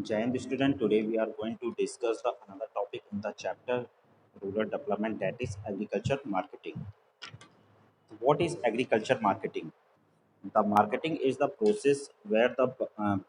Giant student, today we are going to discuss another topic in the chapter rural development, that is agriculture marketing. What is agriculture marketing? The marketing is the process where the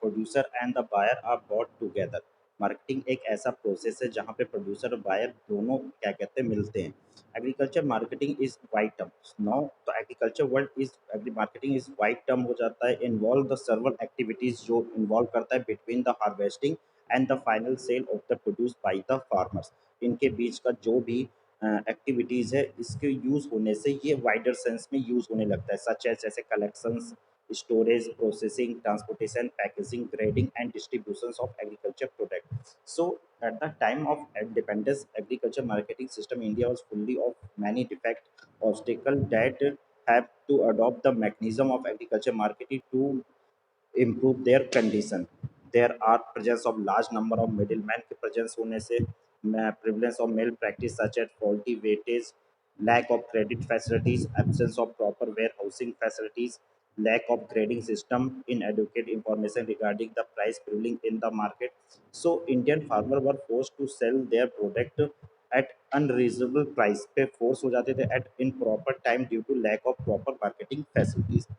producer and the buyer are brought together. Marketing एक ऐसा process है जहाँ पे producer और buyer दोनों क्या कहते हैं मिलते हैं. Agriculture marketing is wide term. Now तो agriculture world is agri marketing is wide term हो जाता है. इन्वॉल्व द सर्वल एक्टिविटीज जो इन्वॉल्व करता है between the harvesting and the final sale of the produce by the farmers. इनके बीच का जो भी एक्टिविटीज़ है इसके यूज़ होने से ये वाइडर सेंस में यूज़ होने लगता है, सच एज जैसे collections, storage, processing, transportation, packaging, grading, and distributions of agriculture product. So, at the time of independence, agriculture marketing system India was fully of many defect obstacle that have to adopt the mechanism of agriculture marketing to improve their condition. There are presence of large number of middlemen के presence होने से prevalence of malpractice such as faulty weightage, lack of credit facilities, absence of proper warehousing facilities, lack of grading system, inadequate information regarding the price prevailing in the market. So Indian farmer were forced to sell their product at unreasonable price पे force हो जाते थे at improper time due to lack of proper marketing facilities.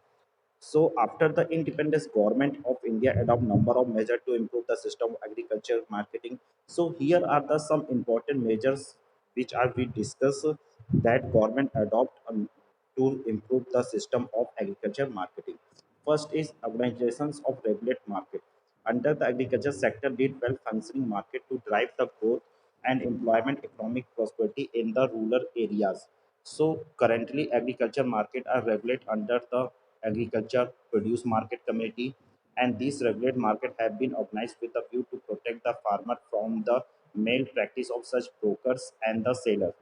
So after the independence, government of India adopt number of measures to improve the system of agriculture marketing. So here are the some important measures which are we discuss that government adopt to improve the system of agriculture marketing. First is organizations of regulate market. Under the agriculture sector, need well functioning market to drive the growth and employment, economic prosperity in the rural areas. So currently, agriculture market are regulated under the Agriculture Produce Market Committee, and these regulated market have been organized with a view to protect the farmer from the malpractice of such brokers and the seller.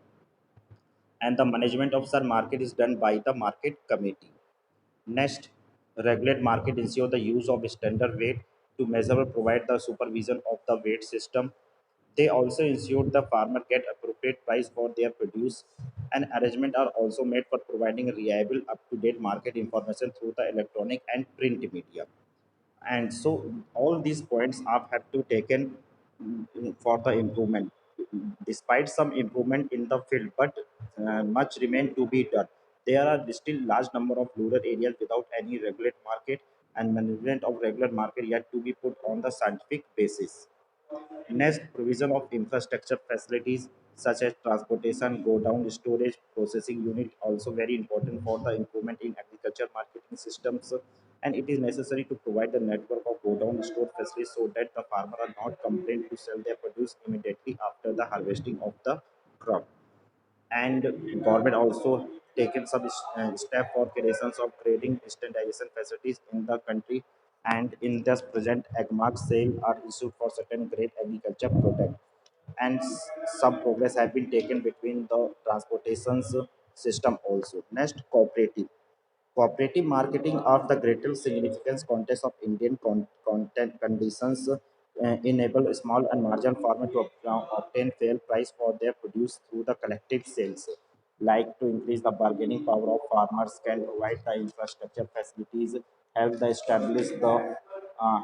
And the management of such market is done by the market committee. Next, regulate market ensure the use of standard weight to measure provide the supervision of the weight system. They also ensure the farmer get appropriate price for their produce, and arrangement are also made for providing reliable up-to-date market information through the electronic and print media. And so all these points are have to taken for the improvement. Despite some improvement in the field, but much remain to be done. There are still large number of rural areas without any regular market, and management of regular market yet to be put on the scientific basis. Next, provision of infrastructure facilities such as transportation, go down storage, processing unit also very important for the improvement in agriculture marketing systems. And it is necessary to provide the network of go down store facilities so that the farmer are not compelled to sell their produce immediately after the harvesting of the crop. And government also taken some step for creations of grading standardization facilities in the country, and in this present agmark sale are issued for certain grade agriculture product, and some progress have been taken between the transportations system also. Next, cooperative marketing of the greater significance context of Indian content conditions enable small and marginal farmers to obtain fair price for their produce through the collective sales. Like to increase the bargaining power of farmers, can provide the infrastructure facilities, help the establish the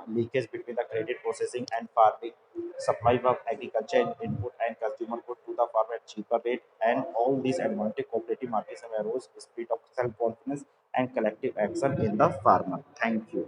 leakage between the credit processing and farming, supply of agriculture input and consumer good to the farmer at cheaper rate, and all these advantage cooperative markets have arose spirit of self-confidence and collective action in the farmer. Thank you.